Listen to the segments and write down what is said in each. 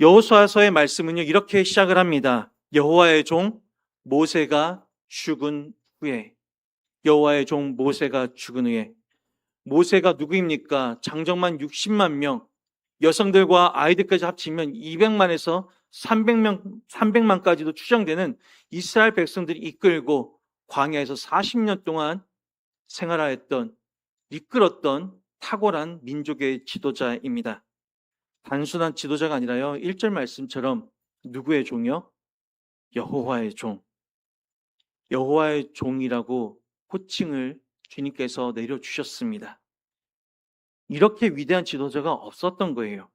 여호수아서의 말씀은요, 이렇게 시작을 합니다. 여호와의 종 모세가 죽은 후에. 여호와의 종 모세가 죽은 후에. 모세가 누구입니까? 장정만 60만 명, 여성들과 아이들까지 합치면 200만에서 300만까지도 추정되는 이스라엘 백성들이 이끌고 광야에서 40년 동안 생활하였던, 이끌었던 탁월한 민족의 지도자입니다. 단순한 지도자가 아니라요, 1절 말씀처럼 누구의 종이요? 여호와의 종. 여호와의 종이라고 호칭을 주님께서 내려주셨습니다. 이렇게 위대한 지도자가 없었던 거예요.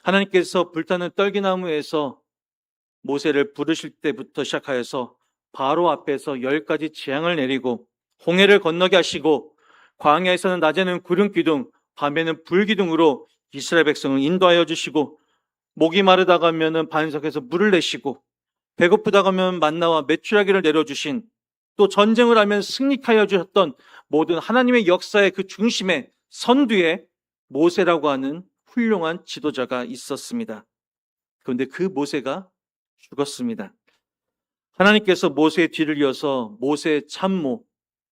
하나님께서 불타는 떨기나무에서 모세를 부르실 때부터 시작하여서 바로 앞에서 10가지 재앙을 내리고 홍해를 건너게 하시고 광야에서는 낮에는 구름 기둥, 밤에는 불 기둥으로 이스라엘 백성을 인도하여 주시고, 목이 마르다가 하면은 반석에서 물을 내시고, 배고프다가 하면 만나와 메추라기를 내려주신, 또 전쟁을 하면 승리하여 주셨던 모든 하나님의 역사의 그 중심에 선두에 모세라고 하는 훌륭한 지도자가 있었습니다. 그런데 그 모세가 죽었습니다. 하나님께서 모세의 뒤를 이어서 모세의 참모,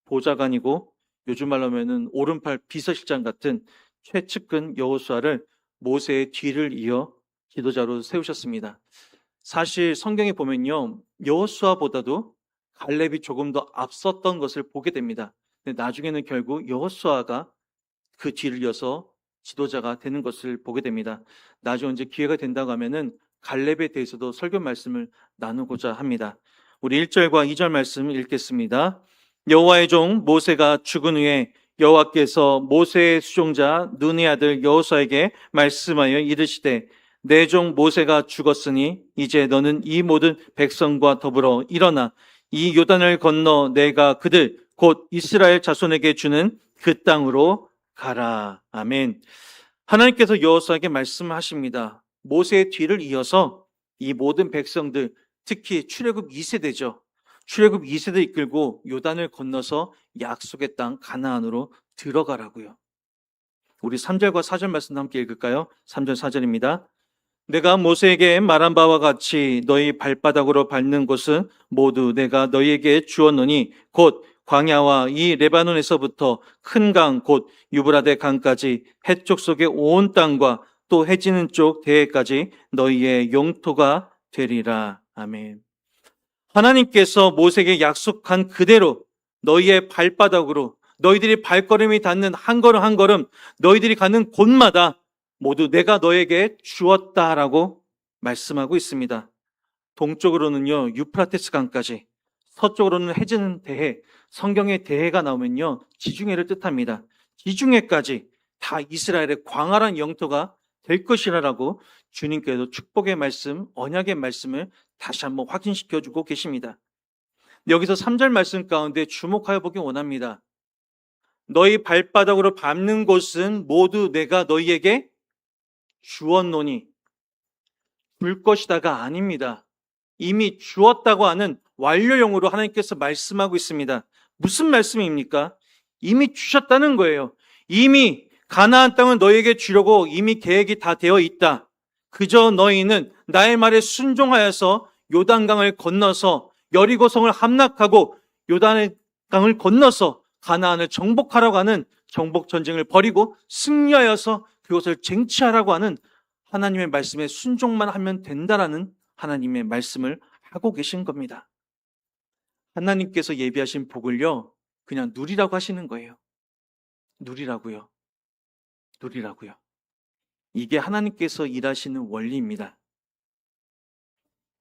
보좌관이고 요즘 말로 하면은 오른팔 비서실장 같은 최측근 여호수아를 모세의 뒤를 이어 지도자로 세우셨습니다. 사실 성경에 보면요, 여호수아보다도 갈렙이 조금 더 앞섰던 것을 보게 됩니다. 근데 나중에는 결국 여호수아가 그 뒤를 이어서 지도자가 되는 것을 보게 됩니다. 나중에 이제 기회가 된다고 하면은 갈렙에 대해서도 설교 말씀을 나누고자 합니다. 우리 1절과 2절 말씀 읽겠습니다. 여호와의 종 모세가 죽은 후에 여호와께서 모세의 수종자 눈의 아들 여호수아에게 말씀하여 이르시되, 내 종 모세가 죽었으니 이제 너는 이 모든 백성과 더불어 일어나 이 요단을 건너 내가 그들 곧 이스라엘 자손에게 주는 그 땅으로 가라. 아멘. 하나님께서 여호수아에게 말씀하십니다. 모세의 뒤를 이어서 이 모든 백성들, 특히 출애굽 2세대죠. 출애굽 2세대 이끌고 요단을 건너서 약속의 땅 가나안으로 들어가라고요. 우리 3절과 4절 말씀 함께 읽을까요? 3절 4절입니다. 내가 모세에게 말한 바와 같이 너희 발바닥으로 밟는 곳은 모두 내가 너희에게 주었노니 곧 광야와 이 레바논에서부터 큰 강 곧 유브라데 강까지 해쪽 속의 온 땅과 또 해지는 쪽 대해까지 너희의 영토가 되리라. 아멘. 하나님께서 모세에게 약속한 그대로 너희의 발바닥으로, 너희들이 발걸음이 닿는 한 걸음 한 걸음, 너희들이 가는 곳마다 모두 내가 너에게 주었다라고 말씀하고 있습니다. 동쪽으로는요, 유프라테스 강까지, 서쪽으로는 해지는 대해, 성경의 대해가 나오면요, 지중해를 뜻합니다. 지중해까지 다 이스라엘의 광활한 영토가 될 것이라고 주님께서 축복의 말씀, 언약의 말씀을 다시 한번 확인시켜주고 계십니다. 여기서 3절 말씀 가운데 주목하여 보기 원합니다. 너희 발바닥으로 밟는 곳은 모두 내가 너희에게 주었노니, 줄 것이다가 아닙니다. 이미 주었다고 하는 완료형으로 하나님께서 말씀하고 있습니다. 무슨 말씀입니까? 이미 주셨다는 거예요. 이미 가나안 땅을 너희에게 주려고 이미 계획이 다 되어 있다. 그저 너희는 나의 말에 순종하여서 요단강을 건너서 여리고성을 함락하고 요단의 강을 건너서 가나안을 정복하라고 하는 정복 전쟁을 벌이고 승리하여서 그것을 쟁취하라고 하는 하나님의 말씀에 순종만 하면 된다라는 하나님의 말씀을 하고 계신 겁니다. 하나님께서 예비하신 복을요, 그냥 누리라고 하시는 거예요. 누리라고요. 누리라고요. 이게 하나님께서 일하시는 원리입니다.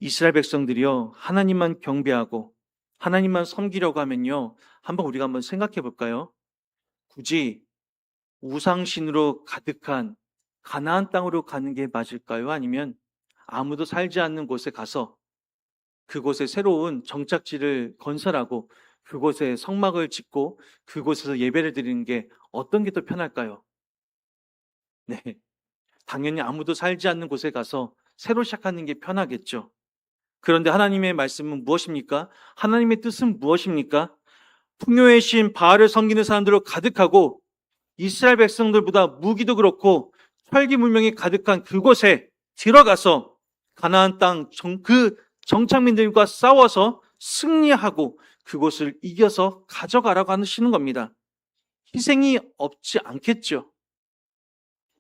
이스라엘 백성들이요, 하나님만 경배하고 하나님만 섬기려고 하면요, 우리가 한번 생각해 볼까요? 굳이 우상신으로 가득한 가나안 땅으로 가는 게 맞을까요? 아니면 아무도 살지 않는 곳에 가서 그곳에 새로운 정착지를 건설하고 그곳에 성막을 짓고 그곳에서 예배를 드리는 게 어떤 게 더 편할까요? 네, 당연히 아무도 살지 않는 곳에 가서 새로 시작하는 게 편하겠죠. 그런데 하나님의 말씀은 무엇입니까? 하나님의 뜻은 무엇입니까? 풍요의 신 바알을 섬기는 사람들로 가득하고 이스라엘 백성들보다 무기도 그렇고 혈기문명이 가득한 그곳에 들어가서 가나안 땅 그 정착민들과 싸워서 승리하고 그곳을 이겨서 가져가라고 하시는 겁니다. 희생이 없지 않겠죠.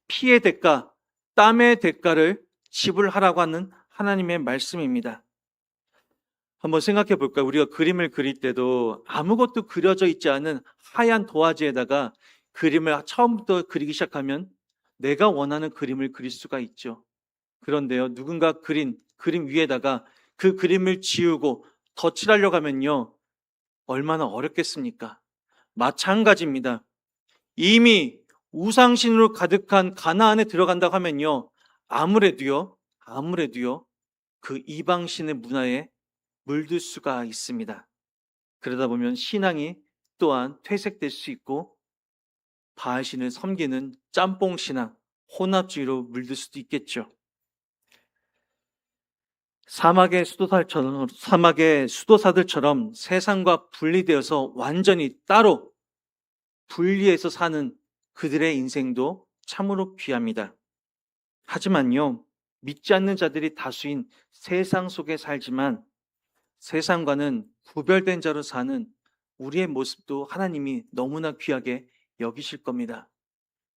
피의 대가, 땀의 대가를 지불하라고 하는 하나님의 말씀입니다. 한번 생각해 볼까요? 우리가 그림을 그릴 때도 아무것도 그려져 있지 않은 하얀 도화지에다가 그림을 처음부터 그리기 시작하면 내가 원하는 그림을 그릴 수가 있죠. 그런데요, 누군가 그린 그림 위에다가 그 그림을 지우고 덧칠하려고 하면요, 얼마나 어렵겠습니까? 마찬가지입니다. 이미 우상신으로 가득한 가나안에 들어간다고 하면요, 아무래도요, 그 이방신의 문화에 물들 수가 있습니다. 그러다 보면 신앙이 또한 퇴색될 수 있고 바알신을 섬기는 짬뽕 신앙, 혼합주의로 물들 수도 있겠죠. 사막의 수도사들처럼 세상과 분리되어서 완전히 따로 분리해서 사는 그들의 인생도 참으로 귀합니다. 하지만요, 믿지 않는 자들이 다수인 세상 속에 살지만 세상과는 구별된 자로 사는 우리의 모습도 하나님이 너무나 귀하게 여기실 겁니다.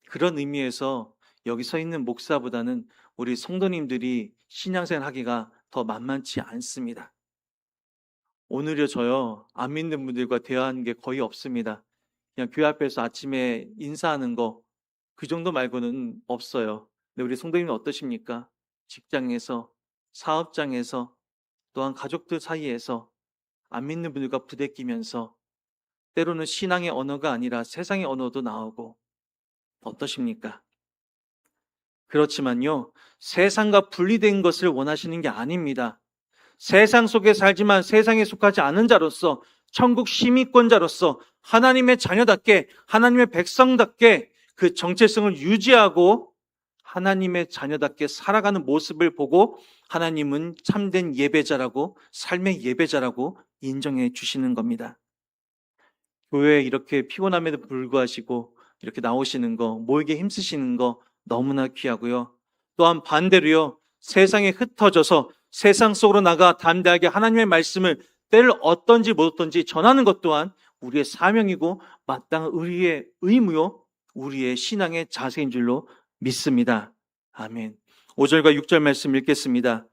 그런 의미에서 여기 서 있는 목사보다는 우리 성도님들이 신앙생활 하기가 더 만만치 않습니다. 오늘요, 저요, 안 믿는 분들과 대화하는 게 거의 없습니다. 그냥 교회 앞에서 아침에 인사하는 거, 그 정도 말고는 없어요. 근데 우리 성도님은 어떠십니까? 직장에서, 사업장에서, 또한 가족들 사이에서 안 믿는 분들과 부대끼면서 때로는 신앙의 언어가 아니라 세상의 언어도 나오고 어떠십니까? 그렇지만요, 세상과 분리된 것을 원하시는 게 아닙니다. 세상 속에 살지만 세상에 속하지 않은 자로서, 천국 시민권자로서 하나님의 자녀답게, 하나님의 백성답게 그 정체성을 유지하고 하나님의 자녀답게 살아가는 모습을 보고 하나님은 참된 예배자라고, 삶의 예배자라고 인정해 주시는 겁니다. 교회에 이렇게 피곤함에도 불구하시고 이렇게 나오시는 거, 모이게 힘쓰시는 거 너무나 귀하고요. 또한 반대로요, 세상에 흩어져서 세상 속으로 나가 담대하게 하나님의 말씀을 때를 어떤지 못 어떤지 전하는 것 또한 우리의 사명이고 마땅한 우리의 의무요, 우리의 신앙의 자세인 줄로 믿습니다. 아멘. 5절과 6절 말씀 읽겠습니다.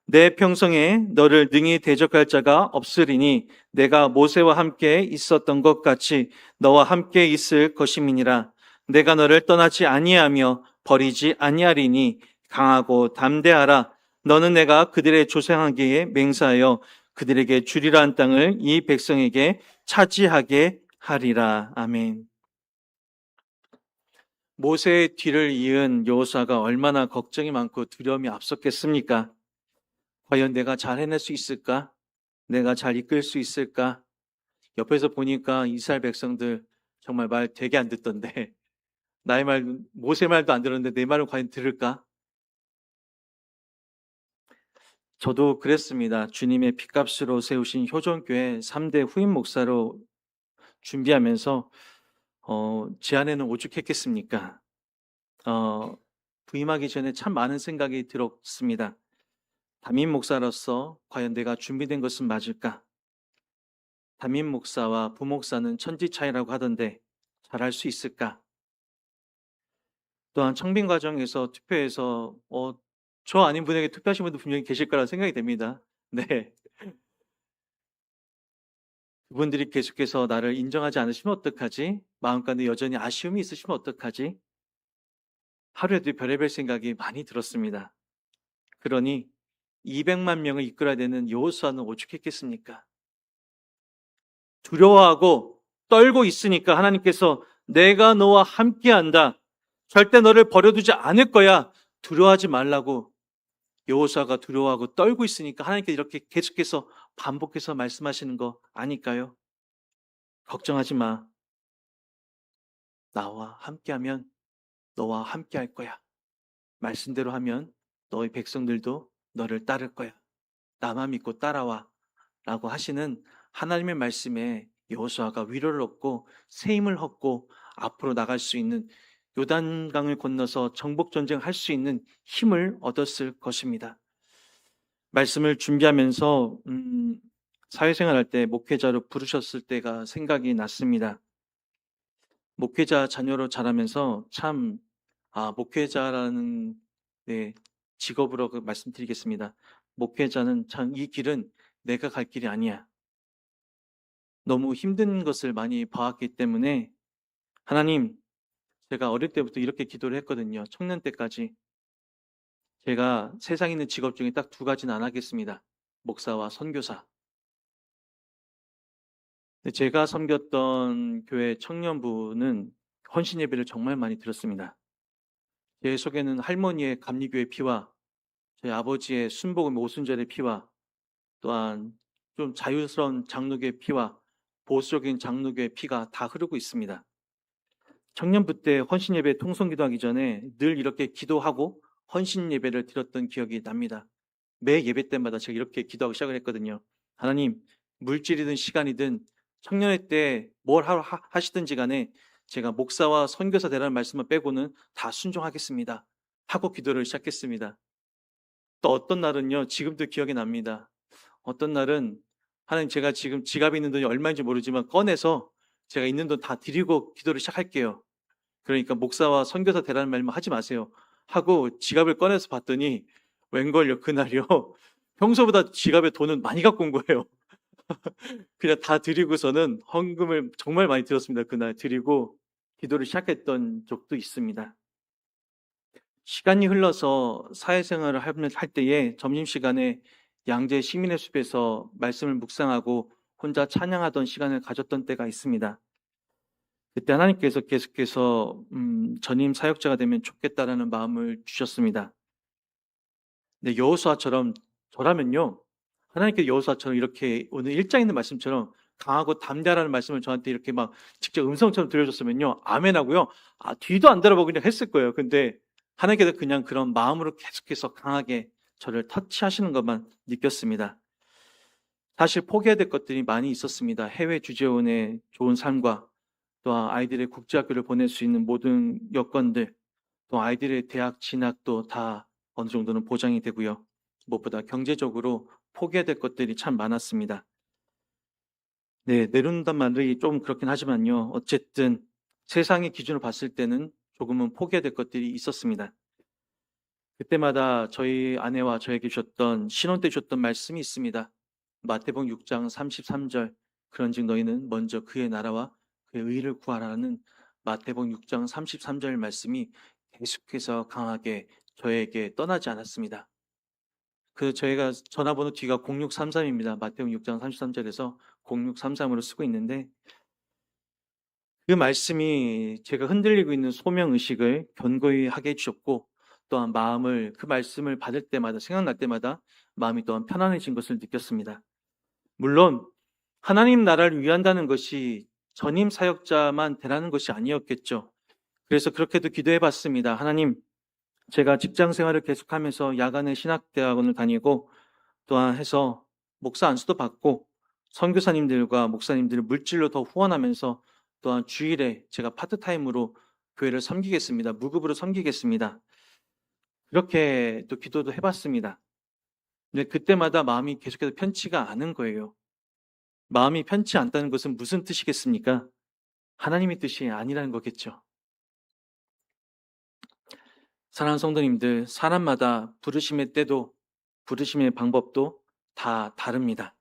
내 평성에 너를 능히 대적할 자가 없으리니 내가 모세와 함께 있었던 것 같이 너와 함께 있을 것임이니라. 내가 너를 떠나지 아니하며 버리지 아니하리니 강하고 담대하라. 너는 내가 그들의 조상에게 맹세하여 그들에게 주리라 한 땅을 이 백성에게 차지하게 하리라. 아멘. 모세의 뒤를 이은 여호수아가 얼마나 걱정이 많고 두려움이 앞섰겠습니까? 과연 내가 잘 해낼 수 있을까? 내가 잘 이끌 수 있을까? 옆에서 보니까 이스라엘 백성들 정말 말 되게 안 듣던데 나의 말, 모세 말도 안 들었는데 내 말을 과연 들을까? 저도 그랬습니다. 주님의 핏값으로 세우신 효정교회 3대 후임 목사로 준비하면서 제 안에는 오죽했겠습니까? 부임하기 전에 참 많은 생각이 들었습니다. 담임 목사로서 과연 내가 준비된 것은 맞을까? 담임 목사와 부목사는 천지 차이라고 하던데 잘할 수 있을까? 또한 청빙 과정에서 투표해서 저 아닌 분에게 투표하신 분도 분명히 계실 거라 생각이 됩니다. 네. 그분들이 계속해서 나를 인정하지 않으시면 어떡하지? 마음가운데 여전히 아쉬움이 있으시면 어떡하지? 하루에도 별의별 생각이 많이 들었습니다. 그러니 200만 명을 이끌어야 되는 여호수아는 오죽했겠습니까? 두려워하고 떨고 있으니까 하나님께서 내가 너와 함께한다. 절대 너를 버려두지 않을 거야. 두려워하지 말라고. 여호수아가 두려워하고 떨고 있으니까 하나님께서 이렇게 계속해서 반복해서 말씀하시는 거 아닐까요? 걱정하지 마. 나와 함께하면 너와 함께할 거야. 말씀대로 하면 너희 백성들도 너를 따를 거야. 나만 믿고 따라와. 라고 하시는 하나님의 말씀에 여호수아가 위로를 얻고 새 힘을 얻고 앞으로 나갈 수 있는 요단강을 건너서 정복 전쟁할 수 있는 힘을 얻었을 것입니다. 말씀을 준비하면서 사회생활 할 때 목회자로 부르셨을 때가 생각이 났습니다. 목회자 자녀로 자라면서 참 목회자라는 직업으로 말씀드리겠습니다. 목회자는 참 이 길은 내가 갈 길이 아니야. 너무 힘든 것을 많이 봐왔기 때문에 하나님, 제가 어릴 때부터 이렇게 기도를 했거든요. 청년 때까지. 제가 세상에 있는 직업 중에 딱 두 가지는 안 하겠습니다. 목사와 선교사. 제가 섬겼던 교회 청년부는 헌신 예배를 정말 많이 드렸습니다. 제 속에는 할머니의 감리교의 피와 저희 아버지의 순복음 오순절의 피와 또한 좀 자유스러운 장로교의 피와 보수적인 장로교의 피가 다 흐르고 있습니다. 청년부 때 헌신 예배 통성 기도하기 전에 늘 이렇게 기도하고 헌신 예배를 드렸던 기억이 납니다. 매 예배 때마다 제가 이렇게 기도하고 시작을 했거든요. 하나님, 물질이든 시간이든 청년회 때 뭘 하시든지 간에 제가 목사와 선교사 되라는 말씀을 빼고는 다 순종하겠습니다. 하고 기도를 시작했습니다. 또 어떤 날은요, 지금도 기억이 납니다. 어떤 날은 하나님, 제가 지금 지갑에 있는 돈이 얼마인지 모르지만 꺼내서 제가 있는 돈 다 드리고 기도를 시작할게요. 그러니까 목사와 선교사 되라는 말만 하지 마세요. 하고 지갑을 꺼내서 봤더니 웬걸요, 그날이요. 평소보다 지갑에 돈은 많이 갖고 온 거예요. 그냥 다 드리고서는 헌금을 정말 많이 드렸습니다. 그날 드리고 기도를 시작했던 적도 있습니다. 시간이 흘러서 사회생활을 할 때에 점심시간에 양재 시민의 숲에서 말씀을 묵상하고 혼자 찬양하던 시간을 가졌던 때가 있습니다. 그때 하나님께서 계속해서 전임 사역자가 되면 좋겠다라는 마음을 주셨습니다. 근데 여호수아처럼 저라면요, 하나님께서 여호수아처럼 이렇게 오늘 1장에 있는 말씀처럼 강하고 담대하라는 말씀을 저한테 이렇게 막 직접 음성처럼 들려줬으면요, 아멘하고요, 뒤도 안 돌아보고 그냥 했을 거예요. 근데 하나님께서 그냥 그런 마음으로 계속해서 강하게 저를 터치하시는 것만 느꼈습니다. 사실 포기해야 될 것들이 많이 있었습니다. 해외 주재원의 좋은 삶과 또한 아이들의 국제학교를 보낼 수 있는 모든 여건들, 또 아이들의 대학 진학도 다 어느 정도는 보장이 되고요. 무엇보다 경제적으로 포기해야 될 것들이 참 많았습니다. 네, 내려놓는단 말이 좀 그렇긴 하지만요. 어쨌든 세상의 기준으로 봤을 때는 조금은 포기해야 될 것들이 있었습니다. 그때마다 저희 아내와 저에게 주셨던 신혼 때 주셨던 말씀이 있습니다. 마태복음 6장 33절, 그런즉 너희는 먼저 그의 나라와 그의 의를 구하라는 마태복음 6장 33절 말씀이 계속해서 강하게 저에게 떠나지 않았습니다. 저희가 전화번호 뒤가 0633입니다. 마태복음 6장 33절에서 0633으로 쓰고 있는데, 그 말씀이 제가 흔들리고 있는 소명의식을 견고히 하게 해주셨고, 또한 마음을, 그 말씀을 받을 때마다, 생각날 때마다 마음이 또한 편안해진 것을 느꼈습니다. 물론 하나님 나라를 위한다는 것이 전임 사역자만 되라는 것이 아니었겠죠. 그래서 그렇게도 기도해 봤습니다. 하나님, 제가 직장 생활을 계속하면서 야간에 신학대학원을 다니고 또한 해서 목사 안수도 받고 선교사님들과 목사님들을 물질로 더 후원하면서 또한 주일에 제가 파트타임으로 교회를 섬기겠습니다. 무급으로 섬기겠습니다. 그렇게 또 기도도 해봤습니다. 근데 그때마다 마음이 계속해서 편치가 않은 거예요. 마음이 편치 않다는 것은 무슨 뜻이겠습니까? 하나님의 뜻이 아니라는 거겠죠. 사랑하는 성도님들, 사람마다 부르심의 때도 부르심의 방법도 다 다릅니다.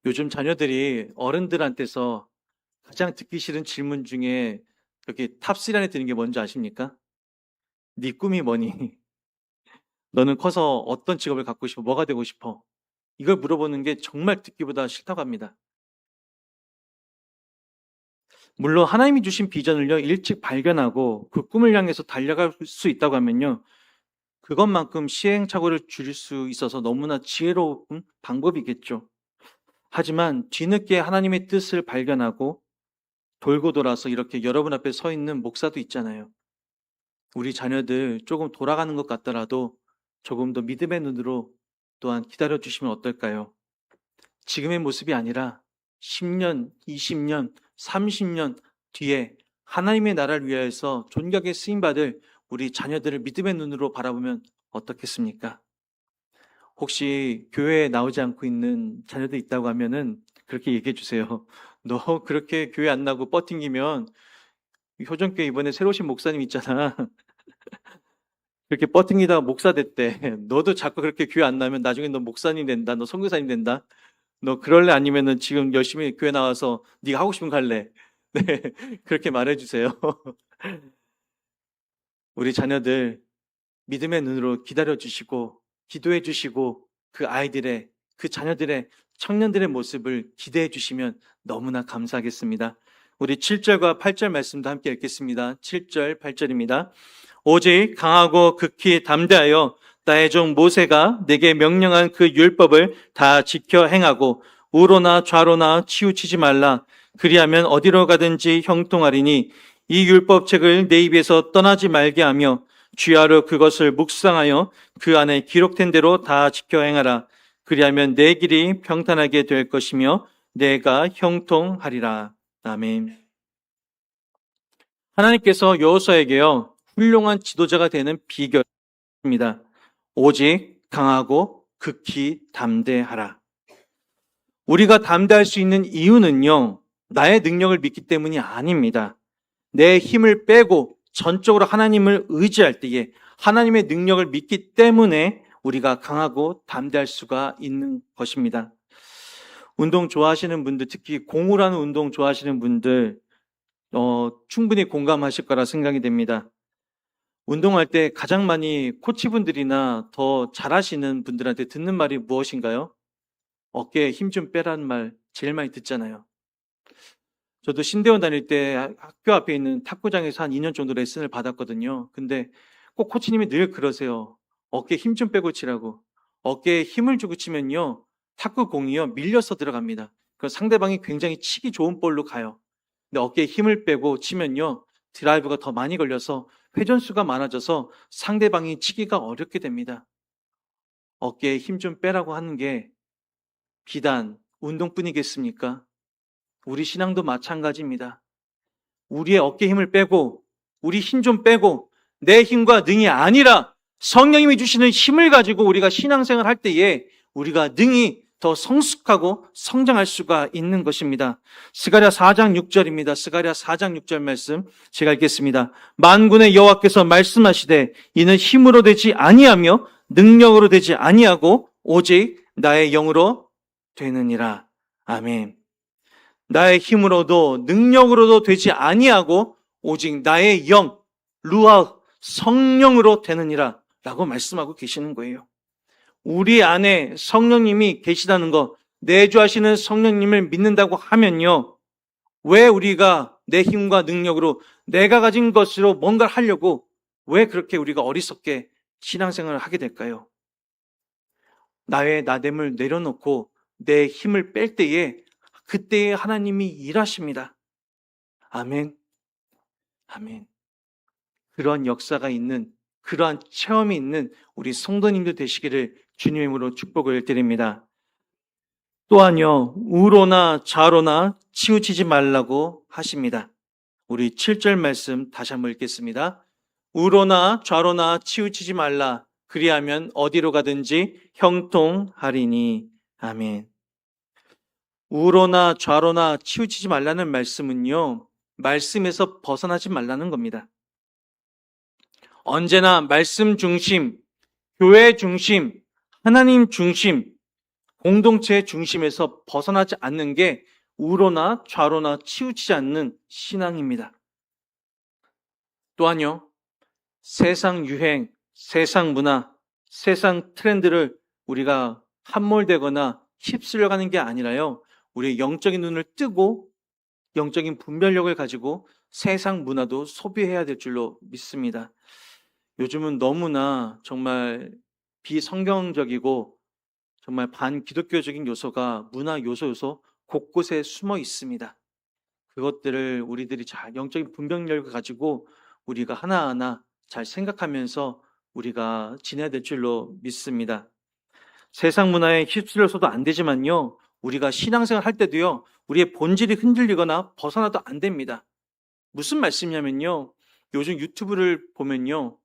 요즘 자녀들이 어른들한테서 가장 듣기 싫은 질문 중에 이렇게 탑3 안에 드는 게 뭔지 아십니까? 네 꿈이 뭐니? 너는 커서 어떤 직업을 갖고 싶어? 뭐가 되고 싶어? 이걸 물어보는 게 정말 듣기보다 싫다고 합니다. 물론 하나님이 주신 비전을요, 일찍 발견하고 그 꿈을 향해서 달려갈 수 있다고 하면요, 그것만큼 시행착오를 줄일 수 있어서 너무나 지혜로운 방법이겠죠. 하지만 뒤늦게 하나님의 뜻을 발견하고 돌고 돌아서 이렇게 여러분 앞에 서 있는 목사도 있잖아요. 우리 자녀들 조금 돌아가는 것 같더라도 조금 더 믿음의 눈으로 또한 기다려주시면 어떨까요? 지금의 모습이 아니라 10년, 20년, 30년 뒤에 하나님의 나라를 위하여서 존귀하게 쓰임받을 우리 자녀들을 믿음의 눈으로 바라보면 어떻겠습니까? 혹시 교회에 나오지 않고 있는 자녀들 있다고 하면은 그렇게 얘기해 주세요. 너 그렇게 교회 안 나고 뻗팅기면 효정교회 이번에 새로 오신 목사님 있잖아. 그렇게 뻗팅기다가 목사 됐대. 너도 자꾸 그렇게 교회 안 나면 나중에 너 목사님 된다. 너 선교사님 된다. 너 그럴래? 아니면은 지금 열심히 교회 나와서 네가 하고 싶은 거 할래? 네, 그렇게 말해 주세요. 우리 자녀들 믿음의 눈으로 기다려 주시고 기도해 주시고 그 아이들의 그 자녀들의 청년들의 모습을 기대해 주시면 너무나 감사하겠습니다. 우리 7절과 8절 말씀도 함께 읽겠습니다. 7절, 8절입니다. 오직 강하고 극히 담대하여 나의 종 모세가 내게 명령한 그 율법을 다 지켜 행하고 우로나 좌로나 치우치지 말라. 그리하면 어디로 가든지 형통하리니 이 율법책을 내 입에서 떠나지 말게 하며 주야로 그것을 묵상하여 그 안에 기록된 대로 다 지켜 행하라. 그리하면 내 길이 평탄하게 될 것이며 내가 형통하리라. 아멘. 하나님께서 여호수아에게요 훌륭한 지도자가 되는 비결입니다. 오직 강하고 극히 담대하라. 우리가 담대할 수 있는 이유는요, 나의 능력을 믿기 때문이 아닙니다. 내 힘을 빼고 전적으로 하나님을 의지할 때에 하나님의 능력을 믿기 때문에 우리가 강하고 담대할 수가 있는 것입니다. 운동 좋아하시는 분들, 특히 공을 하는 운동 좋아하시는 분들 충분히 공감하실 거라 생각이 됩니다. 운동할 때 가장 많이 코치분들이나 더 잘하시는 분들한테 듣는 말이 무엇인가요? 어깨에 힘 좀 빼라는 말 제일 많이 듣잖아요. 저도 신대원 다닐 때 학교 앞에 있는 탁구장에서 한 2년 정도 레슨을 받았거든요. 근데 꼭 코치님이 늘 그러세요. 어깨에 힘 좀 빼고 치라고. 어깨에 힘을 주고 치면요, 탁구공이요 밀려서 들어갑니다. 그럼 상대방이 굉장히 치기 좋은 볼로 가요. 근데 어깨에 힘을 빼고 치면요, 드라이브가 더 많이 걸려서 회전수가 많아져서 상대방이 치기가 어렵게 됩니다. 어깨에 힘 좀 빼라고 하는 게 비단 운동뿐이겠습니까? 우리 신앙도 마찬가지입니다. 우리의 어깨 힘을 빼고 우리 힘 좀 빼고 내 힘과 능이 아니라 성령님이 주시는 힘을 가지고 우리가 신앙생활 할 때에 우리가 능히 더 성숙하고 성장할 수가 있는 것입니다. 스가랴 4장 6절입니다. 스가랴 4장 6절 말씀 제가 읽겠습니다. 만군의 여호와께서 말씀하시되 이는 힘으로 되지 아니하며 능력으로 되지 아니하고 오직 나의 영으로 되느니라. 아멘. 나의 힘으로도 능력으로도 되지 아니하고 오직 나의 영, 루아, 성령으로 되느니라 라고 말씀하고 계시는 거예요. 우리 안에 성령님이 계시다는 것, 내주하시는 성령님을 믿는다고 하면요, 왜 우리가 내 힘과 능력으로 내가 가진 것으로 뭔가를 하려고 왜 그렇게 우리가 어리석게 신앙생활을 하게 될까요? 나의 나됨을 내려놓고 내 힘을 뺄 때에 그때에 하나님이 일하십니다. 아멘. 아멘. 그런 역사가 있는, 그러한 체험이 있는 우리 성도님들 되시기를 주님의 이름으로 축복을 드립니다. 또한요, 우로나 좌로나 치우치지 말라고 하십니다. 우리 7절 말씀 다시 한번 읽겠습니다. 우로나 좌로나 치우치지 말라. 그리하면 어디로 가든지 형통하리니. 아멘. 우로나 좌로나 치우치지 말라는 말씀은요, 말씀에서 벗어나지 말라는 겁니다. 언제나 말씀 중심, 교회 중심, 하나님 중심, 공동체 중심에서 벗어나지 않는 게 우로나 좌로나 치우치지 않는 신앙입니다. 또한요, 세상 유행, 세상 문화, 세상 트렌드를 우리가 함몰되거나 휩쓸려가는 게 아니라요, 우리의 영적인 눈을 뜨고 영적인 분별력을 가지고 세상 문화도 소비해야 될 줄로 믿습니다. 요즘은 너무나 정말 비성경적이고 정말 반기독교적인 요소가 문화 요소 곳곳에 숨어 있습니다. 그것들을 우리들이 잘 영적인 분별력을 가지고 우리가 하나하나 잘 생각하면서 우리가 지내야 될 줄로 믿습니다. 세상 문화에 휩쓸려서도 안 되지만요, 우리가 신앙생활 할 때도요, 우리의 본질이 흔들리거나 벗어나도 안 됩니다. 무슨 말씀이냐면요. 요즘 유튜브를 보면요.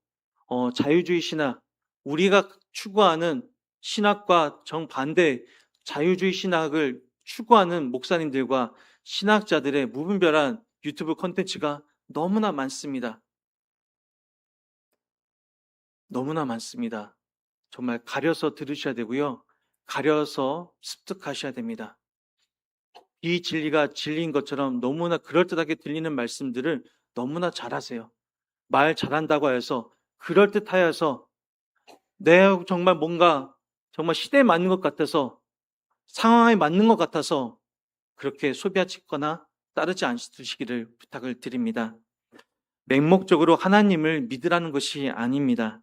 자유주의 신학, 우리가 추구하는 신학과 정반대 자유주의 신학을 추구하는 목사님들과 신학자들의 무분별한 유튜브 콘텐츠가 너무나 많습니다. 너무나 많습니다. 정말 가려서 들으셔야 되고요. 가려서 습득하셔야 됩니다. 이 진리가 진리인 것처럼 너무나 그럴듯하게 들리는 말씀들을 너무나 잘하세요. 말 잘한다고 해서 그럴듯하여서 내 정말 뭔가 정말 시대에 맞는 것 같아서 상황에 맞는 것 같아서 그렇게 소비하시거나 따르지 않으시기를 부탁을 드립니다. 맹목적으로 하나님을 믿으라는 것이 아닙니다.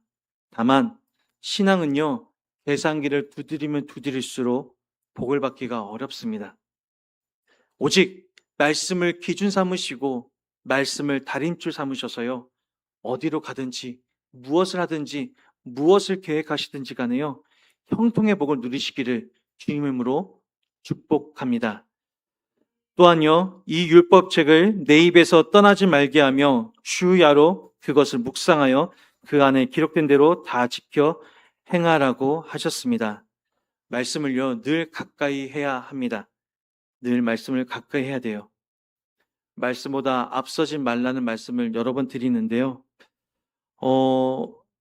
다만 신앙은요, 계산기를 두드리면 두드릴수록 복을 받기가 어렵습니다. 오직 말씀을 기준 삼으시고 말씀을 달인줄 삼으셔서요, 어디로 가든지 무엇을 하든지 무엇을 계획하시든지 간에요, 형통의 복을 누리시기를 주님의 이름으로 축복합니다. 또한요, 이 율법책을 내 입에서 떠나지 말게 하며 주야로 그것을 묵상하여 그 안에 기록된 대로 다 지켜 행하라고 하셨습니다. 말씀을요, 늘 가까이 해야 합니다. 늘 말씀을 가까이 해야 돼요. 말씀보다 앞서지 말라는 말씀을 여러 번 드리는데요.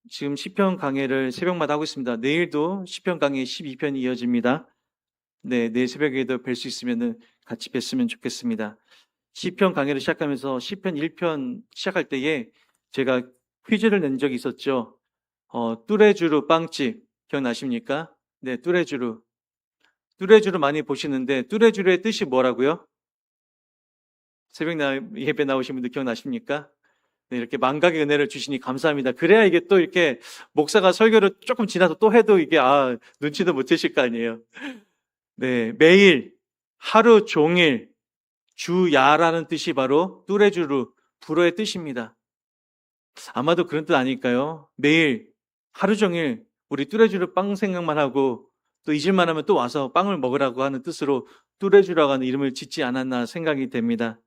지금 시편 강해를 새벽마다 하고 있습니다. 내일도 시편 강해 12편이 이어집니다. 네, 내일 새벽에도 뵐 수 있으면 같이 뵀으면 좋겠습니다. 시편 강해를 시작하면서 시편 1편 시작할 때에 제가 퀴즈를 낸 적이 있었죠. 뚜레쥬르 빵집 기억나십니까? 네, 뚜레쥬르. 뚜레쥬르 많이 보시는데 뚜레쥬르의 뜻이 뭐라고요? 새벽 예배 나오신 분들 기억나십니까? 네, 이렇게 망각의 은혜를 주시니 감사합니다. 그래야 이게 또 이렇게 목사가 설교를 조금 지나서 또 해도 이게 눈치도 못 채실 거 아니에요. 네, 매일 하루 종일 주야라는 뜻이 바로 뚜레쥬르 불어의 뜻입니다. 아마도 그런 뜻 아닐까요? 매일 하루 종일 우리 뚜레쥬르 빵 생각만 하고 또 잊을만 하면 또 와서 빵을 먹으라고 하는 뜻으로 뚜레쥬르라고 하는 이름을 짓지 않았나 생각이 됩니다.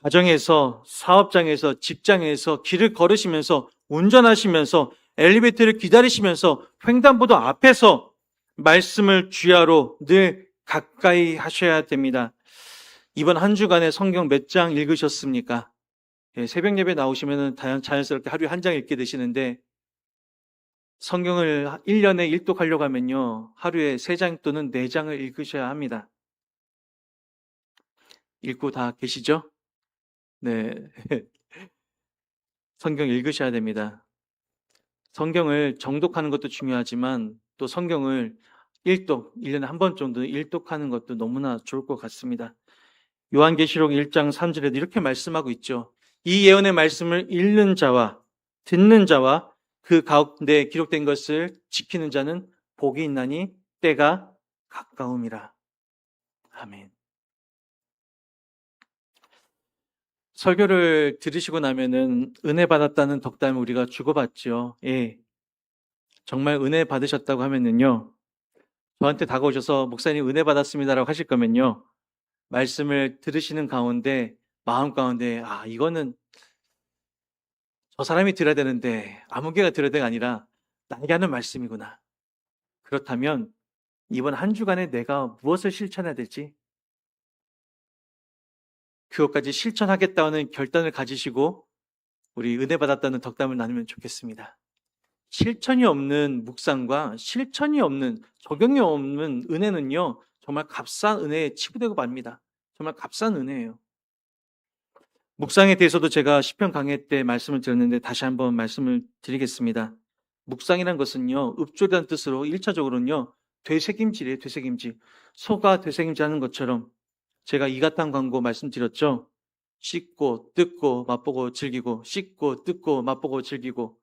가정에서, 사업장에서, 직장에서, 길을 걸으시면서, 운전하시면서, 엘리베이터를 기다리시면서, 횡단보도 앞에서 말씀을 주야로 늘 가까이 하셔야 됩니다. 이번 한 주간에 성경 몇 장 읽으셨습니까? 새벽 예배 나오시면 자연스럽게 하루에 한 장 읽게 되시는데, 성경을 1년에 일독하려고 하면요, 하루에 3장 또는 4장을 읽으셔야 합니다. 읽고 다 계시죠? 네. 성경 읽으셔야 됩니다. 성경을 정독하는 것도 중요하지만 또 성경을 1년에 한 번 정도 일독하는 것도 너무나 좋을 것 같습니다. 요한계시록 1장 3절에도 이렇게 말씀하고 있죠. 이 예언의 말씀을 읽는 자와 듣는 자와 그 가운데 기록된 것을 지키는 자는 복이 있나니 때가 가까움이라. 아멘. 설교를 들으시고 나면은 은혜 받았다는 덕담을 우리가 주고받죠. 예. 정말 은혜 받으셨다고 하면은요, 저한테 다가오셔서 목사님 은혜 받았습니다라고 하실 거면요, 말씀을 들으시는 가운데 마음 가운데 이거는 저 사람이 들어야 되는데 아무개가 들어야 되가 아니라 나에게 하는 말씀이구나. 그렇다면 이번 한 주간에 내가 무엇을 실천해야 될지 그것까지 실천하겠다는 결단을 가지시고 우리 은혜 받았다는 덕담을 나누면 좋겠습니다. 실천이 없는 묵상과 실천이 없는, 적용이 없는 은혜는요, 정말 값싼 은혜에 치부되고 맙니다. 정말 값싼 은혜예요. 묵상에 대해서도 제가 시편 강해 때 말씀을 드렸는데 다시 한번 말씀을 드리겠습니다. 묵상이란 것은요, 읍조리라는 뜻으로 1차적으로는요, 되새김질이에요, 되새김질. 소가 되새김질하는 것처럼 제가 이가탄 광고 말씀드렸죠. 씻고, 뜯고, 맛보고, 즐기고, 씻고, 뜯고, 맛보고, 즐기고.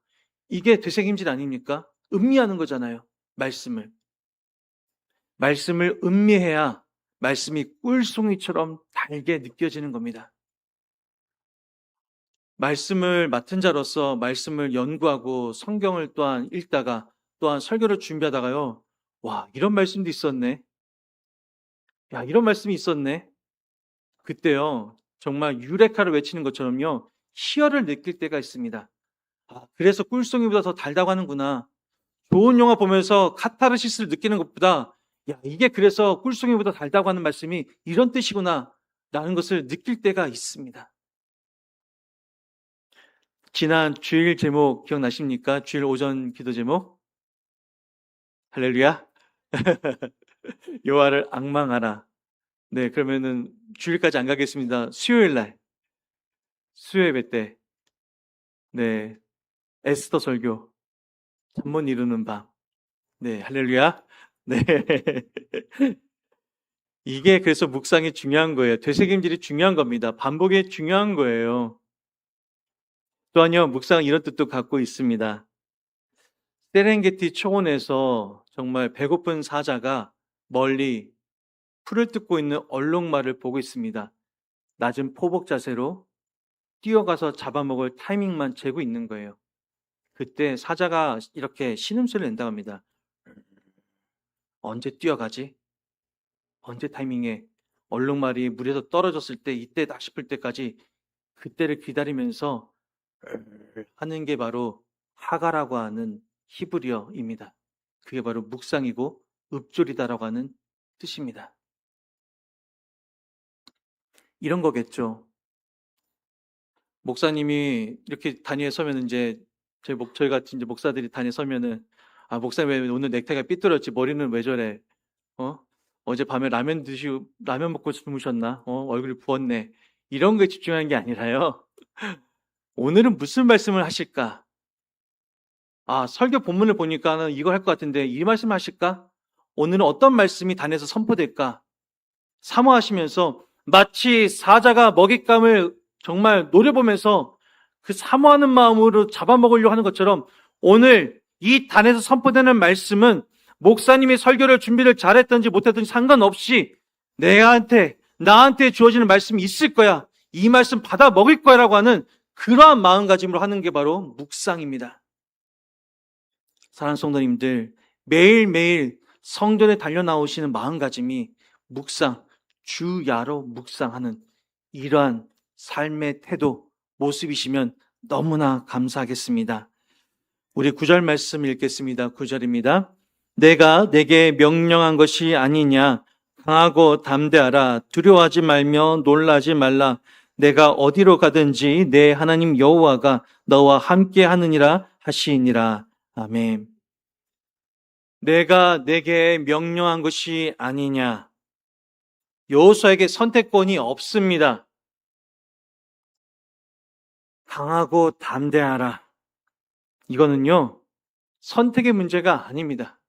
이게 되새김질 아닙니까? 음미하는 거잖아요. 말씀을 음미해야 말씀이 꿀송이처럼 달게 느껴지는 겁니다. 말씀을 맡은 자로서 말씀을 연구하고 성경을 또한 읽다가 또한 설교를 준비하다가요. 와, 이런 말씀도 있었네. 야, 이런 말씀이 있었네. 그때요, 정말 유레카를 외치는 것처럼요, 희열을 느낄 때가 있습니다. 그래서 꿀송이보다 더 달다고 하는구나. 좋은 영화 보면서 카타르시스를 느끼는 것보다, 야, 이게 그래서 꿀송이보다 달다고 하는 말씀이 이런 뜻이구나 라는 것을 느낄 때가 있습니다. 지난 주일 제목 기억나십니까? 주일 오전 기도 제목? 할렐루야. 여호와를 앙망하라. 네, 그러면은 주일까지 안 가겠습니다. 수요일 날, 수요 예배 때, 네, 에스더 설교, 잠 못 이루는 밤. 네, 할렐루야. 네. 이게 그래서 묵상이 중요한 거예요. 되새김질이 중요한 겁니다. 반복이 중요한 거예요. 또한요, 묵상은 이런 뜻도 갖고 있습니다. 세렝게티 초원에서 정말 배고픈 사자가 멀리 풀을 뜯고 있는 얼룩말을 보고 있습니다. 낮은 포복 자세로 뛰어가서 잡아먹을 타이밍만 재고 있는 거예요. 그때 사자가 이렇게 신음소리를 낸다고 합니다. 언제 뛰어가지? 언제 타이밍에 얼룩말이 물에서 떨어졌을 때 이때다 싶을 때까지 그때를 기다리면서 하는 게 바로 하가라고 하는 히브리어입니다. 그게 바로 묵상이고 읊조리다라고 하는 뜻입니다. 이런 거겠죠. 목사님이 이렇게 단위에 서면 이제 저희 같은 이제 목사들이 단위에 서면은, 목사님 왜 오늘 넥타이가 삐뚤었지? 머리는 왜 저래? 어젯밤에 라면 먹고 주무셨나? 얼굴이 부었네. 이런 거에 집중하는 게 아니라요. 오늘은 무슨 말씀을 하실까? 설교 본문을 보니까는 이거 할 것 같은데 이 말씀 하실까? 오늘은 어떤 말씀이 단에서 선포될까? 사모하시면서 마치 사자가 먹잇감을 정말 노려보면서 그 사모하는 마음으로 잡아먹으려고 하는 것처럼 오늘 이 단에서 선포되는 말씀은 목사님이 설교를 준비를 잘했든지 못했든지 상관없이 나한테 주어지는 말씀이 있을 거야. 이 말씀 받아 먹을 거야 라고 하는 그러한 마음가짐으로 하는 게 바로 묵상입니다. 사랑하는 성도님들, 매일매일 성전에 달려나오시는 마음가짐이 묵상, 주야로 묵상하는 이러한 삶의 태도, 모습이시면 너무나 감사하겠습니다. 우리 9절 말씀 읽겠습니다. 9절입니다. 내가 내게 명령한 것이 아니냐? 강하고 담대하라. 두려워하지 말며 놀라지 말라. 내가 어디로 가든지 내 하나님 여호와가 너와 함께 하느니라 하시니라. 아멘. 내가 내게 명령한 것이 아니냐? 여호수아에게 선택권이 없습니다. 강하고 담대하라. 이거는요, 선택의 문제가 아닙니다.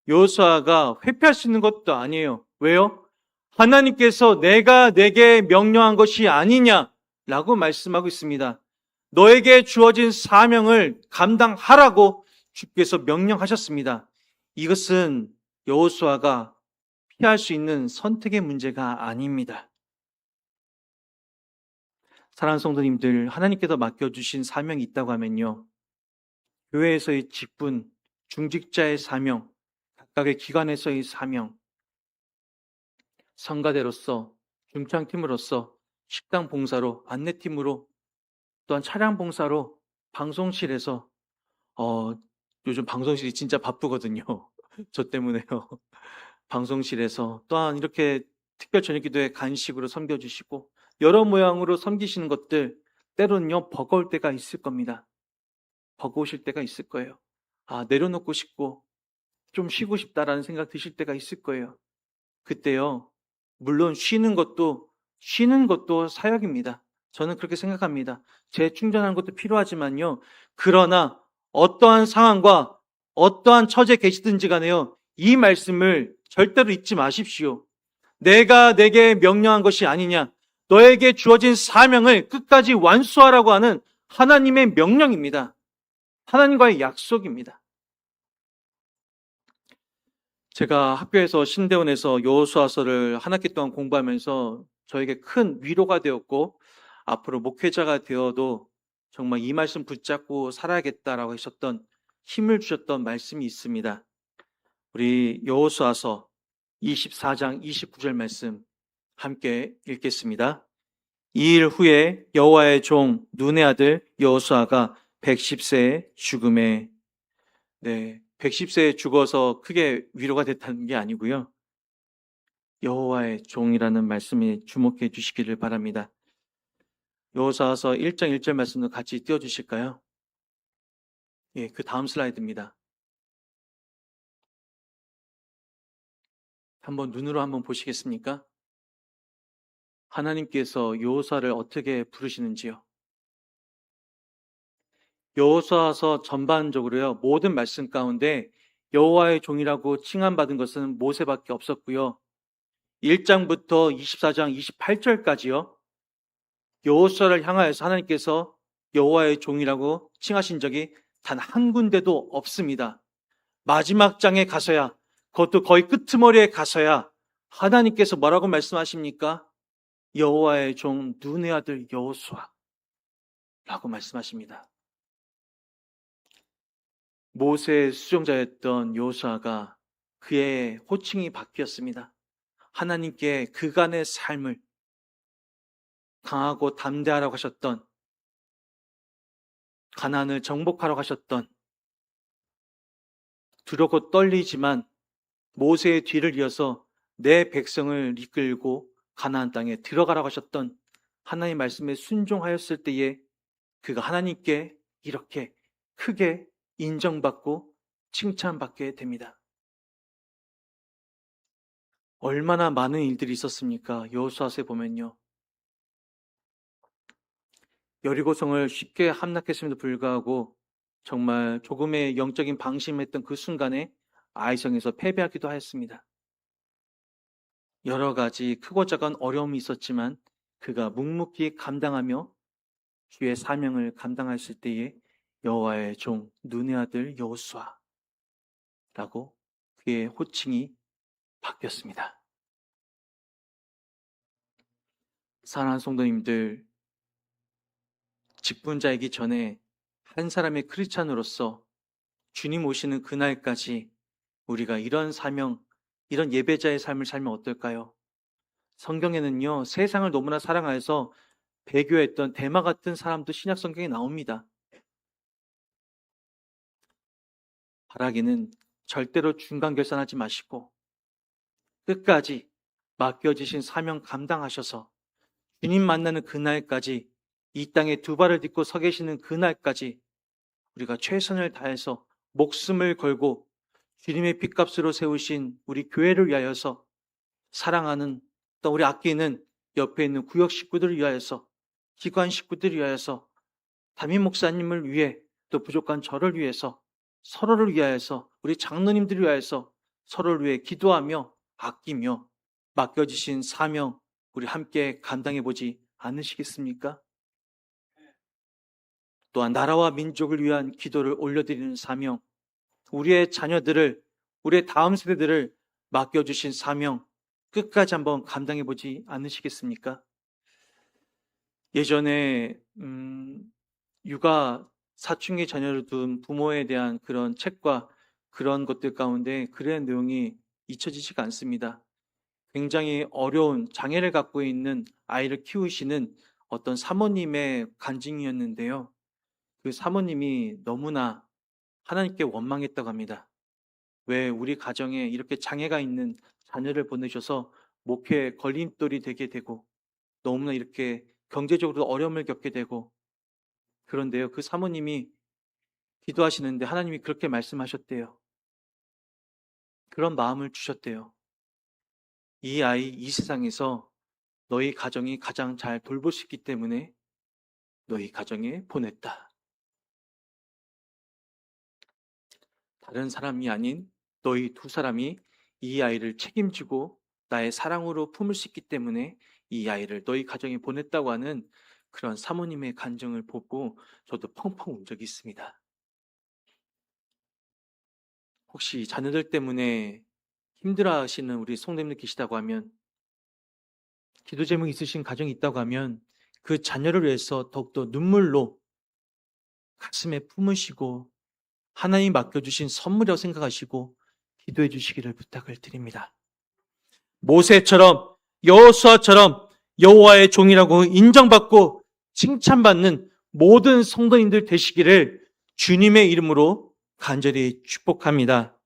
여호수아가 회피할 수 있는 것도 아니에요. 왜요? 하나님께서 내가 내게 명령한 것이 아니냐라고 말씀하고 있습니다. 너에게 주어진 사명을 감당하라고 주께서 명령하셨습니다. 이것은 여호수아가 피할 수 있는 선택의 문제가 아닙니다. 사랑하는 성도님들, 하나님께서 맡겨주신 사명이 있다고 하면요, 교회에서의 직분, 중직자의 사명, 각각의 기관에서의 사명, 성가대로서, 중창팀으로서, 식당 봉사로, 안내팀으로, 또한 차량 봉사로, 방송실에서, 요즘 방송실이 진짜 바쁘거든요. 저 때문에요. 방송실에서 또한 이렇게 특별 저녁기도회 간식으로 섬겨주시고 여러 모양으로 섬기시는 것들 때로는요 버거울 때가 있을 겁니다. 버거우실 때가 있을 거예요. 내려놓고 싶고 좀 쉬고 싶다라는 생각 드실 때가 있을 거예요. 그때요, 물론 쉬는 것도 사역입니다. 저는 그렇게 생각합니다. 재충전하는 것도 필요하지만요, 그러나 어떠한 상황과 어떠한 처지에 계시든지 간에요, 이 말씀을 절대로 잊지 마십시오. 내가 내게 명령한 것이 아니냐, 너에게 주어진 사명을 끝까지 완수하라고 하는 하나님의 명령입니다. 하나님과의 약속입니다. 제가 학교에서 신대원에서 여호수아서를 한 학기 동안 공부하면서 저에게 큰 위로가 되었고, 앞으로 목회자가 되어도 정말 이 말씀 붙잡고 살아야겠다라고 하셨던, 힘을 주셨던 말씀이 있습니다. 우리 여호수아서 24장 29절 말씀 함께 읽겠습니다. 2일 후에 여호와의 종 눈의 아들 여호수아가 110세에 죽음에 110세에 죽어서 크게 위로가 됐다는 게 아니고요. 여호와의 종이라는 말씀에 주목해 주시기를 바랍니다. 여호수아서 1장 1절 말씀도 같이 띄워주실까요? 예, 그 다음 슬라이드입니다. 한번 눈으로 한번 보시겠습니까? 하나님께서 여호수아를 어떻게 부르시는지요? 여호수아서 전반적으로요, 모든 말씀 가운데 여호와의 종이라고 칭함받은 것은 모세밖에 없었고요. 1장부터 24장 28절까지요. 여호수아를 향하여서 하나님께서 여호와의 종이라고 칭하신 적이 단 한 군데도 없습니다. 마지막 장에 가서야, 그것도 거의 끄트머리에 가서야 하나님께서 뭐라고 말씀하십니까? 여호와의 종 눈의 아들 여호수아 라고 말씀하십니다. 모세의 수종자였던 여호수아가 그의 호칭이 바뀌었습니다. 하나님께 그간의 삶을 강하고 담대하라고 하셨던, 가나안을 정복하러 가셨던, 두렵고 떨리지만 모세의 뒤를 이어서 내 백성을 이끌고 가나안 땅에 들어가라고 하셨던 하나님의 말씀에 순종하였을 때에 그가 하나님께 이렇게 크게 인정받고 칭찬받게 됩니다. 얼마나 많은 일들이 있었습니까? 여호수아서에 보면요. 여리고성을 쉽게 함락했음에도 불구하고 정말 조금의 영적인 방심했던 그 순간에 아이성에서 패배하기도 하였습니다. 여러 가지 크고 작은 어려움이 있었지만 그가 묵묵히 감당하며 주의 사명을 감당했을 때에 여호와의 종 눈의 아들 여호수아라고 그의 호칭이 바뀌었습니다. 사랑하는 성도님들, 직분자이기 전에 한 사람의 크리스찬으로서 주님 오시는 그날까지 우리가 이런 사명, 이런 예배자의 삶을 살면 어떨까요? 성경에는요, 세상을 너무나 사랑하여서 배교했던 대마 같은 사람도 신약 성경에 나옵니다. 바라기는 절대로 중간 결산하지 마시고 끝까지 맡겨지신 사명 감당하셔서 주님 만나는 그날까지, 이 땅에 두 발을 딛고 서 계시는 그날까지 우리가 최선을 다해서 목숨을 걸고 주님의 핏값으로 세우신 우리 교회를 위하여서, 사랑하는 또 우리 아끼는 옆에 있는 구역 식구들을 위하여서, 기관 식구들을 위하여서, 담임 목사님을 위해, 또 부족한 저를 위해서, 서로를 위하여서, 우리 장로님들을 위하여서 서로를 위해 기도하며 아끼며 맡겨주신 사명 우리 함께 감당해 보지 않으시겠습니까? 또한 나라와 민족을 위한 기도를 올려드리는 사명, 우리의 자녀들을, 우리의 다음 세대들을 맡겨주신 사명 끝까지 한번 감당해 보지 않으시겠습니까? 예전에 육아 사춘기 자녀를 둔 부모에 대한 그런 책과 그런 것들 가운데 글의 내용이 잊혀지지가 않습니다. 굉장히 어려운 장애를 갖고 있는 아이를 키우시는 어떤 사모님의 간증이었는데요. 그 사모님이 너무나 하나님께 원망했다고 합니다. 왜 우리 가정에 이렇게 장애가 있는 자녀를 보내셔서 목회에 걸림돌이 되게 되고 너무나 이렇게 경제적으로 어려움을 겪게 되고, 그런데요, 그 사모님이 기도하시는데 하나님이 그렇게 말씀하셨대요. 그런 마음을 주셨대요. 이 아이 이 세상에서 너희 가정이 가장 잘 돌볼 수 있기 때문에 너희 가정에 보냈다. 다른 사람이 아닌 너희 두 사람이 이 아이를 책임지고 나의 사랑으로 품을 수 있기 때문에 이 아이를 너희 가정에 보냈다고 하는 그런 사모님의 간증을 보고 저도 펑펑 운 적이 있습니다. 혹시 자녀들 때문에 힘들어하시는 우리 성도님들 계시다고 하면, 기도 제목이 있으신 가정이 있다고 하면 그 자녀를 위해서 더욱더 눈물로 가슴에 품으시고 하나님 맡겨주신 선물이라고 생각하시고 기도해 주시기를 부탁을 드립니다. 모세처럼, 여호수아처럼 여호와의 종이라고 인정받고 칭찬받는 모든 성도님들 되시기를 주님의 이름으로 간절히 축복합니다.